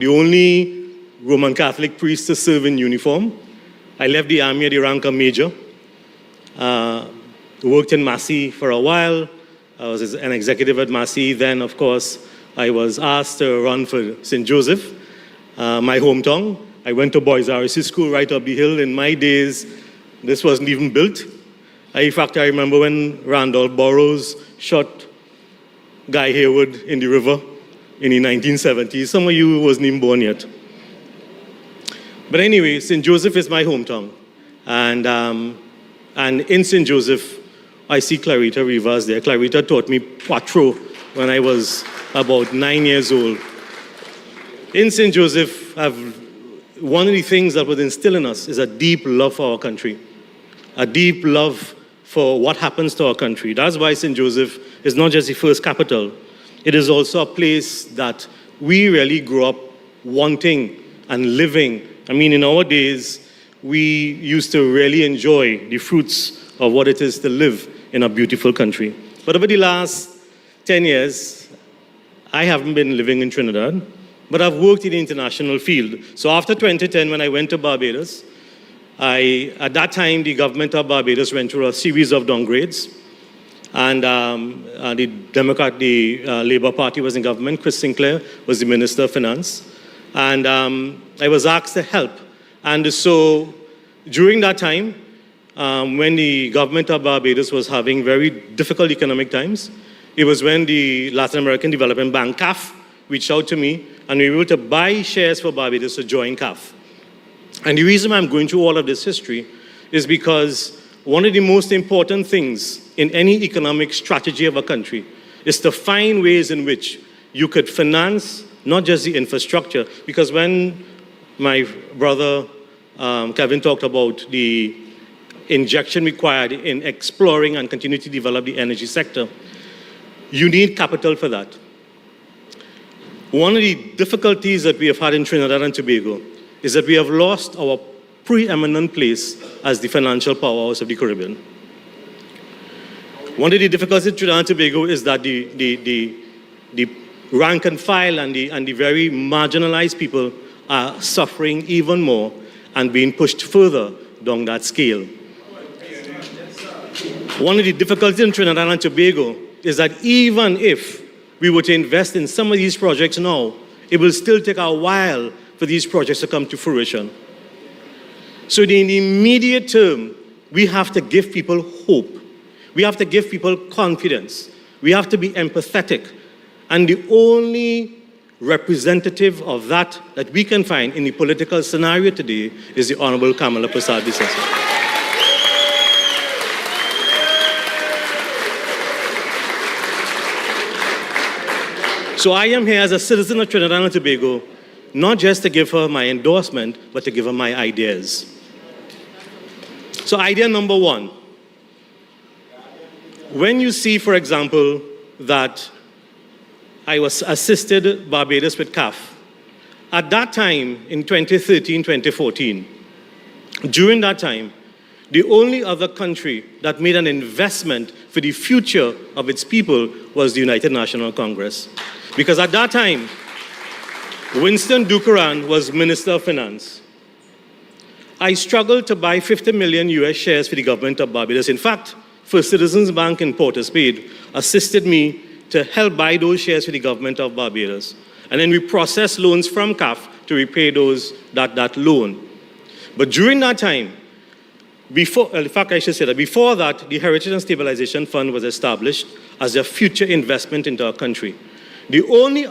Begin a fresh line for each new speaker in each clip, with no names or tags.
the only Roman Catholic priest to serve in uniform. I left the army at the rank of major. Worked in Massey for a while. I was an executive at Massey. Then, of course, I was asked to run for St. Joseph, my hometown. I went to Boys RSC school right up the hill. In my days, this wasn't even built. In fact, I remember when Randolph Burroughs shot Guy Hayward in the river in the 1970s. Some of you wasn't even born yet. But anyway, St. Joseph is my hometown. And in St. Joseph, I see Clarita Rivas there. Clarita taught me Cuatro when I was about 9 years old. In St. Joseph, one of the things that was instilled in us is a deep love for our country, a deep love for what happens to our country. That's why St. Joseph is not just the first capital. It is also a place that we really grew up wanting and living. I mean, in our days, we used to really enjoy the fruits of what it is to live in a beautiful country. But over the last 10 years, I haven't been living in Trinidad, but I've worked in the international field. So after 2010, when I went to Barbados, at that time, the government of Barbados went through a series of downgrades. And the Labour Party was in government. Chris Sinclair was the Minister of Finance. And I was asked to help. And so during that time, when the government of Barbados was having very difficult economic times, it was when the Latin American Development Bank, CAF, reached out to me, and we were able to buy shares for Barbados to join CAF. And the reason I'm going through all of this history is because one of the most important things in any economic strategy of a country is to find ways in which you could finance not just the infrastructure, because when my brother Kevin talked about the injection required in exploring and continue to develop the energy sector, you need capital for that. One of the difficulties that we have had in Trinidad and Tobago is that we have lost our preeminent place as the financial powerhouse of the Caribbean. One of the difficulties in Trinidad and Tobago is that the rank and file and the very marginalized people are suffering even more and being pushed further down that scale. One of the difficulties in Trinidad and Tobago is that even if we were to invest in some of these projects now, it will still take a while for these projects to come to fruition. So in the immediate term, we have to give people hope. We have to give people confidence. We have to be empathetic. And the only representative of that we can find in the political scenario today is the Honorable Kamala Persad-Bissessy. So I am here as a citizen of Trinidad and Tobago, not just to give her my endorsement, but to give her my ideas. So idea number one, when you see, for example, that I was assisted Barbados with CAF, at that time, in 2013, 2014, during that time, the only other country that made an investment for the future of its people was the United National Congress. Because at that time, Winston Ducaran was Minister of Finance. I struggled to buy 50 million US shares for the government of Barbados. In fact, First Citizens Bank in Port of Spain assisted me to help buy those shares for the government of Barbados. And then we processed loans from CAF to repay that loan. But during that time, before that, the Heritage and Stabilization Fund was established as a future investment into our country. The only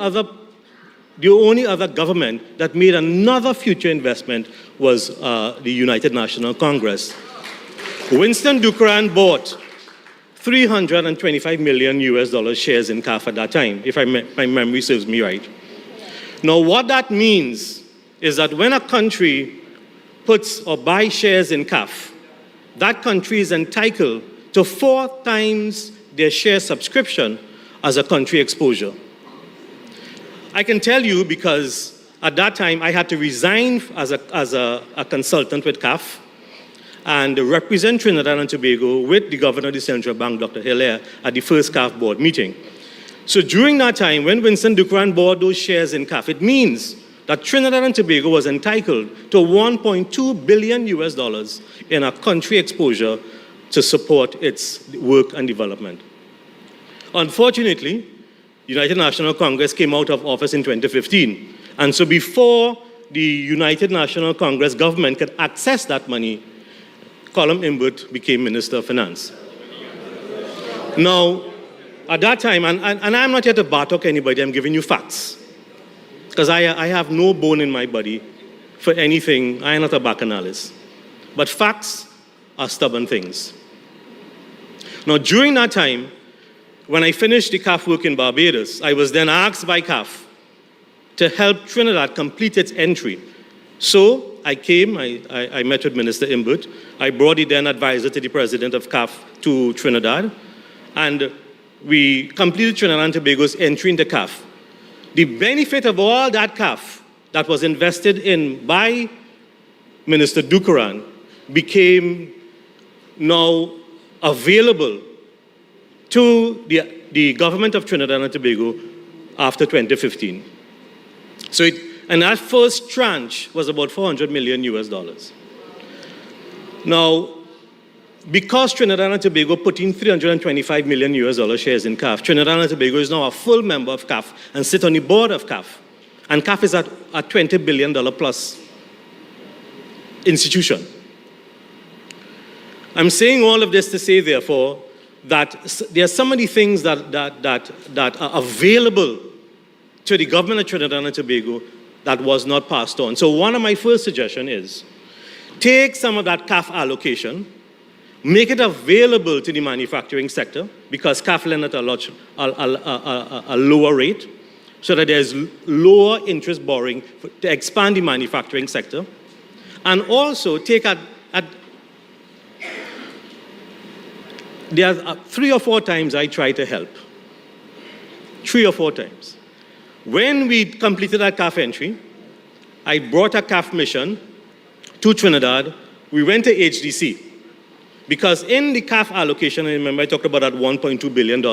other government that made another future investment was the United National Congress. Winston Ducaran bought 325 million US shares in CAF at that time, if my memory serves me right. Now, what that means is that when a country puts or buys shares in CAF, that country is entitled to 4 times their share subscription as a country exposure. I can tell you because at that time I had to resign as a consultant with CAF and represent Trinidad and Tobago with the Governor of the Central Bank, Dr. Hilaire, at the first CAF board meeting. So during that time, when Winston Ducaran bought those shares in CAF, it means that Trinidad and Tobago was entitled to $1.2 billion in a country exposure to support its work and development. Unfortunately, United National Congress came out of office in 2015. And so before the United National Congress government could access that money, Colum Imbert became Minister of Finance. Now, at that time, and I'm not here to bartok anybody, I'm giving you facts. Because I have no bone in my body for anything. I am not a bacchanalist. But facts are stubborn things. Now, during that time, when I finished the CAF work in Barbados, I was then asked by CAF to help Trinidad complete its entry. So I came, I met with Minister Imbert. I brought the then advisor to the president of CAF to Trinidad. And we completed Trinidad and Tobago's entry into CAF. The benefit of all that CAF that was invested in by Minister Dukaran became now available to the government of Trinidad and Tobago after 2015. And that first tranche was about $400 million. Now, because Trinidad and Tobago put in $325 million shares in CAF, Trinidad and Tobago is now a full member of CAF and sit on the board of CAF. And CAF is a $20 billion plus institution. I'm saying all of this to say, therefore, that there are so many things that are available to the government of Trinidad and Tobago that was not passed on. So one of my first suggestions is take some of that CAF allocation, make it available to the manufacturing sector, because CAF lend at a lower rate, so that there's lower interest borrowing to expand the manufacturing sector. And also take there are 3 or 4 times I tried to help. 3 or 4 times. When we completed our CAF entry, I brought a CAF mission to Trinidad. We went to HDC. Because in the CAF allocation, I remember I talked about that $1.2 billion,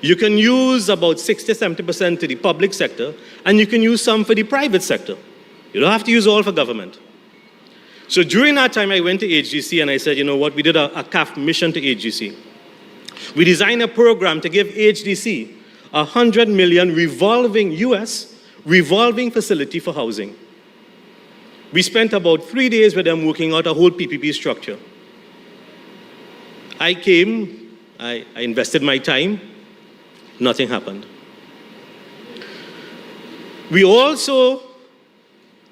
you can use about 60-70% to the public sector, and you can use some for the private sector. You don't have to use all for government. So during that time, I went to HGC and I said, you know what, we did a CAF mission to HGC. We designed a program to give HDC $100 million revolving facility for housing. We spent about 3 days with them working out a whole PPP structure. I came, I invested my time, nothing happened. We also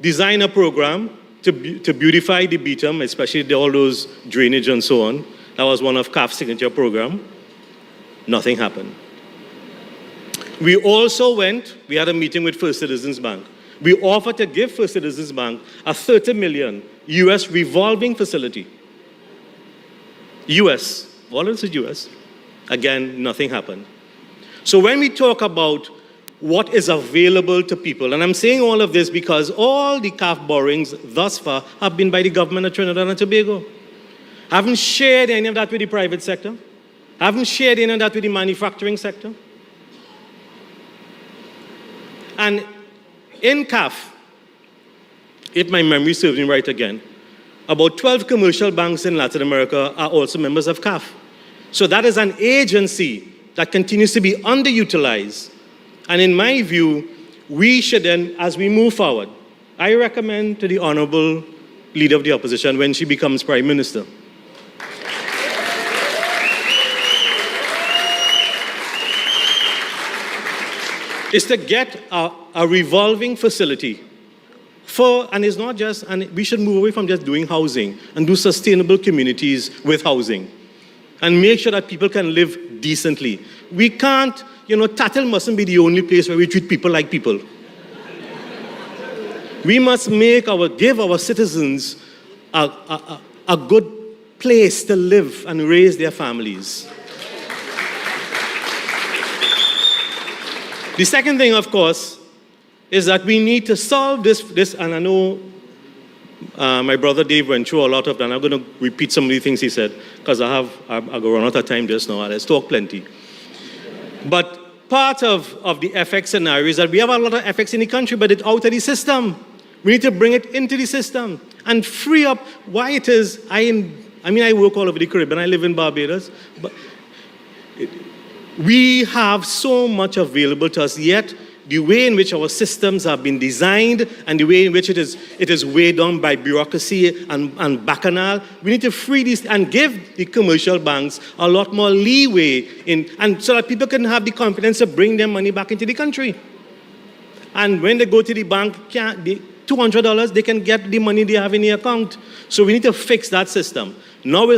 designed a program to beautify the Beetham, especially all those drainage and so on. That was one of CAF's signature program. Nothing happened. We also we had a meeting with First Citizens Bank. We offered to give First Citizens Bank a $30 million US revolving facility. US, all else is US. Again, nothing happened. So when we talk about what is available to people, and I'm saying all of this because all the CAF borrowings thus far have been by the government of Trinidad and Tobago. I haven't shared any of that with the private sector. I haven't shared any of that with the manufacturing sector. And in CAF, if my memory serves me right again, about 12 commercial banks in Latin America are also members of CAF. So that is an agency that continues to be underutilized. And in my view, we should then, as we move forward, I recommend to the Honorable Leader of the Opposition when she becomes Prime Minister, is to get a revolving facility and it's not just, and we should move away from just doing housing and do sustainable communities with housing and make sure that people can live decently. We can't, Tatil mustn't be the only place where we treat people like people. We must give our citizens a good place to live and raise their families. The second thing, of course, is that we need to solve this, and I know my brother Dave went through a lot of that, and I'm going to repeat some of the things he said, because I go run out of time just now, and let's talk plenty. But part of the FX scenario is that we have a lot of FX in the country, but it's out of the system. We need to bring it into the system and free up why it is. I work all over the Caribbean. I live in Barbados. But we have so much available to us, yet the way in which our systems have been designed and the way in which it is weighed down by bureaucracy and bacchanal, we need to free these and give the commercial banks a lot more leeway and so that people can have the confidence to bring their money back into the country. And when they go to the bank, $200, they can get the money they have in the account. So we need to fix that system. Now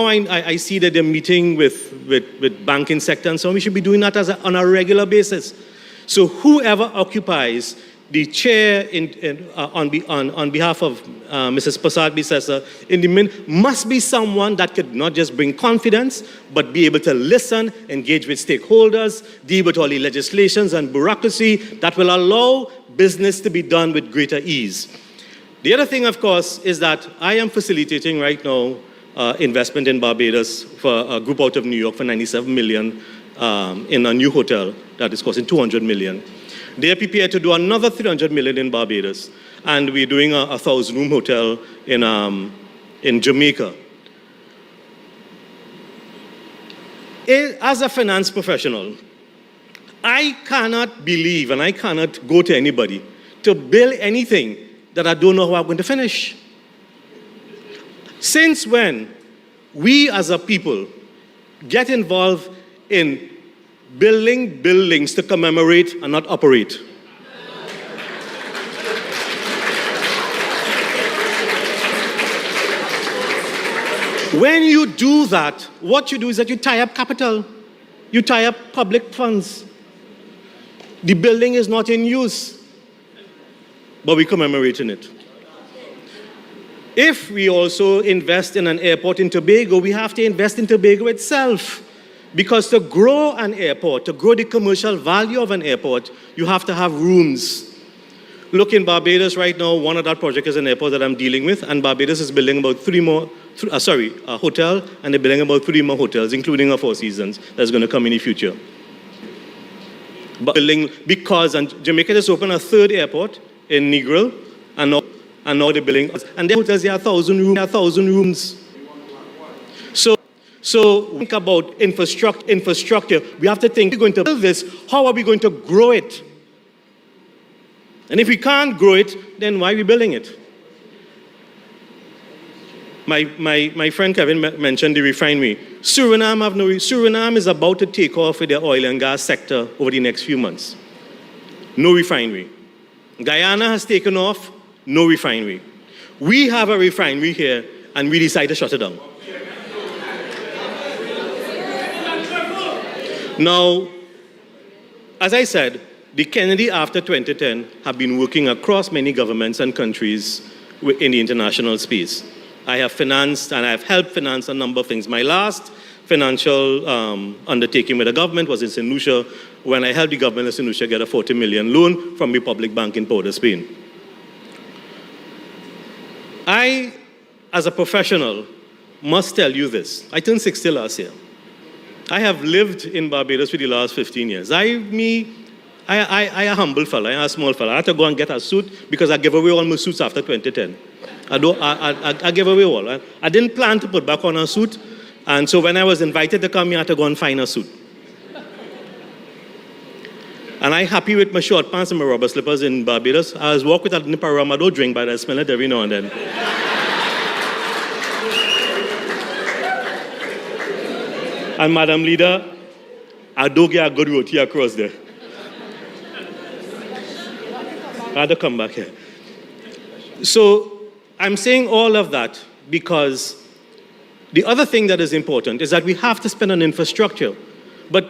I see that they're meeting with banking sector and so on. We should be doing that on a regular basis. So whoever occupies the chair on behalf of Mrs. Prasad Bissessa in the must be someone that could not just bring confidence, but be able to listen, engage with stakeholders, deal with all the legislations and bureaucracy that will allow business to be done with greater ease. The other thing, of course, is that I am facilitating right now investment in Barbados for a group out of New York for $97 million in a new hotel that is costing $200 million. They are prepared to do another $300 million in Barbados, and we're doing a 1,000-room hotel in Jamaica. As a finance professional, I cannot believe and I cannot go to anybody to build anything that I don't know how I'm going to finish. Since when we as a people get involved in building buildings to commemorate and not operate? When you do that, what you do is that you tie up capital. You tie up public funds. The building is not in use, but we're commemorating it. If we also invest in an airport in Tobago, we have to invest in Tobago itself. Because to grow an airport, to grow the commercial value of an airport, you have to have rooms. Look, in Barbados right now, one of that project is an airport that I'm dealing with, and Barbados is building about a hotel, and they're building about 3 more hotels, including a Four Seasons that's going to come in the future. But because Jamaica just opened a 3rd airport in Negril, and now they're building, and their hotels, they are 1,000 rooms. So think about infrastructure. We have to think, we're going to build this, how are we going to grow it? And if we can't grow it, then why are we building it? My friend Kevin mentioned the refinery. Suriname is about to take off with their oil and gas sector over the next few months. No refinery. Guyana has taken off, no refinery. We have a refinery here, and we decide to shut it down. Now, as I said, the Kennedy after 2010 have been working across many governments and countries in the international space. I have financed and I have helped finance a number of things. My last financial undertaking with the government was in St. Lucia, when I helped the government of St. Lucia get a $40 million loan from Republic Bank in Port of Spain. I, as a professional, must tell you this. I turned 60 last year. I have lived in Barbados for the last 15 years. I a humble fella, I a small fella. I had to go and get a suit because I gave away all my suits after 2010. I gave away all. I didn't plan to put back on a suit, and so when I was invited to come here, I had to go and find a suit. And I'm happy with my short pants and my rubber slippers in Barbados. I was walking with a Niparama, I don't drink, but I smell it every now and then. And Madam Leader, I don't get a good roti across there. I had to come back here. So I'm saying all of that because the other thing that is important is that we have to spend on infrastructure. But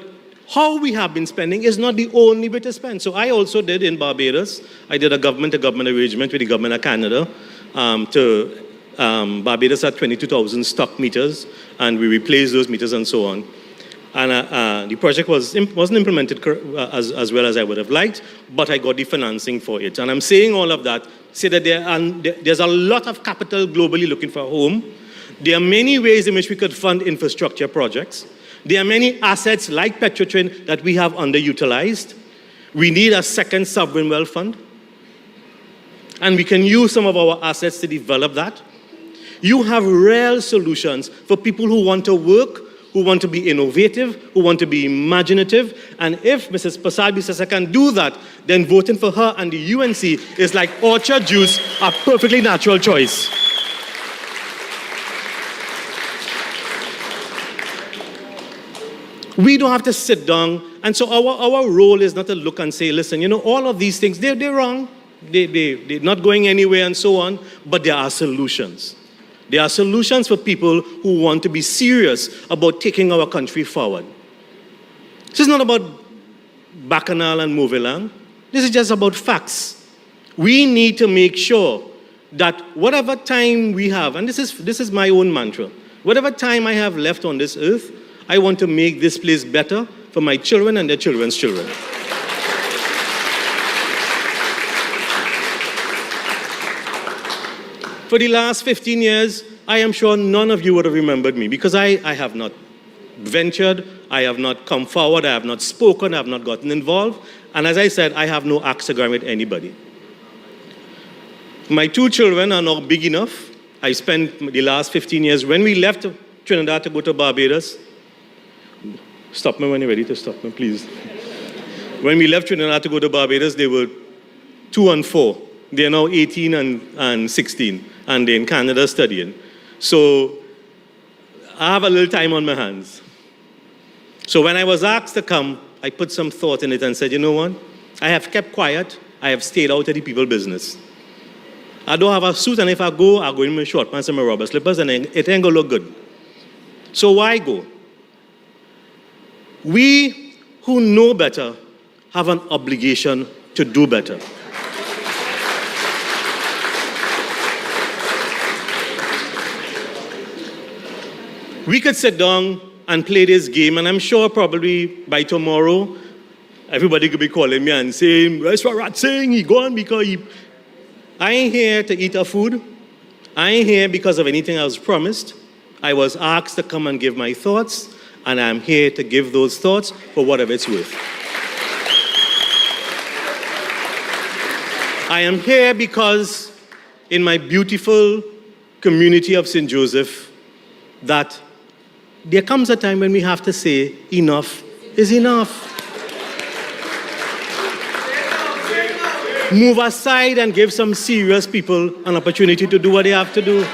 how we have been spending is not the only way to spend. So I also did in Barbados, I did a government-to-government arrangement with the government of Canada Barbados had 22,000 stock meters, and we replaced those meters and so on. And the project wasn't implemented as well as I would have liked, but I got the financing for it. And I'm saying all of that, say that there's a lot of capital globally looking for a home. There are many ways in which we could fund infrastructure projects. There are many assets like Petrotrin that we have underutilized. We need a second sovereign wealth fund. And we can use some of our assets to develop that. You have real solutions for people who want to work, who want to be innovative, who want to be imaginative. And if Mrs. Pasad-Bissessar can do that, then voting for her and the UNC is like orchard juice, a perfectly natural choice. We don't have to sit down. And so our role is not to look and say, listen, you know, all of these things, they're wrong. They're not going anywhere and so on, but there are solutions. There are solutions for people who want to be serious about taking our country forward. This is not about Bacchanal and Movilang. This is just about facts. We need to make sure that whatever time we have, and this is my own mantra, whatever time I have left on this earth, I want to make this place better for my children and their children's children. For the last 15 years, I am sure none of you would have remembered me because I have not ventured, I have not come forward, I have not spoken, I have not gotten involved. And as I said, I have no axe to grind with anybody. My two children are now big enough. I spent the last 15 years, when we left Trinidad to go to Barbados, stop me when you're ready to stop me, please. When we left Trinidad to go to Barbados, they were 2 and 4. They're now 18 and 16, and they're in Canada studying. So I have a little time on my hands. So when I was asked to come, I put some thought in it and said, you know what? I have kept quiet. I have stayed out of the people's business. I don't have a suit, and if I go in my short pants and my rubber slippers, and it ain't gonna look good. So why go? We who know better have an obligation to do better. We could sit down and play this game, and I'm sure probably by tomorrow, everybody could be calling me and saying, where's Swaratsingh? He gone because he... I ain't here to eat our food. I ain't here because of anything I was promised. I was asked to come and give my thoughts, and I'm here to give those thoughts for whatever it's worth. I am here because in my beautiful community of St. Joseph, that there comes a time when we have to say, enough is enough. Move aside and give some serious people an opportunity to do what they have to do.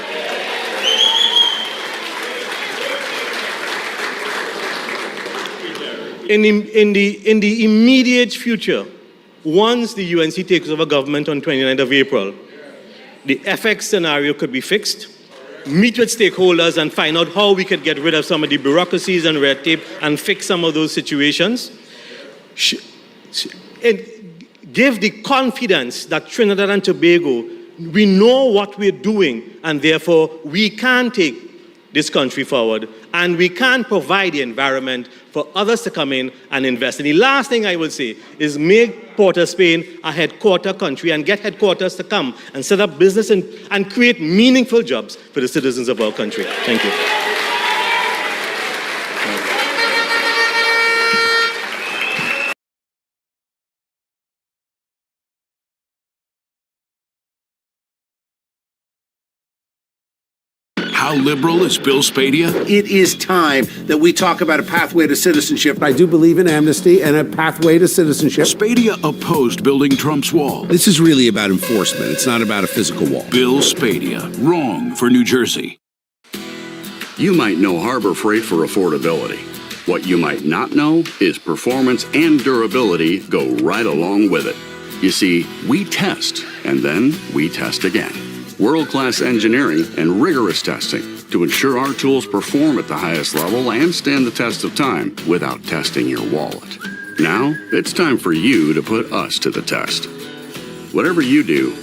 In the immediate future, once the UNC takes over government on 29th of April, the FX scenario could be fixed. Meet with stakeholders and find out how we could get rid of some of the bureaucracies and red tape and fix some of those situations. And give the confidence that Trinidad and Tobago, we know what we're doing, and therefore we can take this country forward, and we can provide the environment for others to come in and invest. And the last thing I will say is make Port of Spain a headquarter country and get headquarters to come and set up business and create meaningful jobs for the citizens of our country. Thank you.
How liberal is Bill Spadia?
It is time that we talk about a pathway to citizenship.
I do believe in amnesty and a pathway to citizenship.
Spadia opposed building Trump's wall.
This is really about enforcement. It's not about a physical wall.
Bill Spadia, wrong for New Jersey.
You might know Harbor Freight for affordability. What you might not know is performance and durability go right along with it. You see, we test, and then we test again. World-class engineering and rigorous testing to ensure our tools perform at the highest level and stand the test of time without testing your wallet. Now, it's time for you to put us to the test. Whatever you do,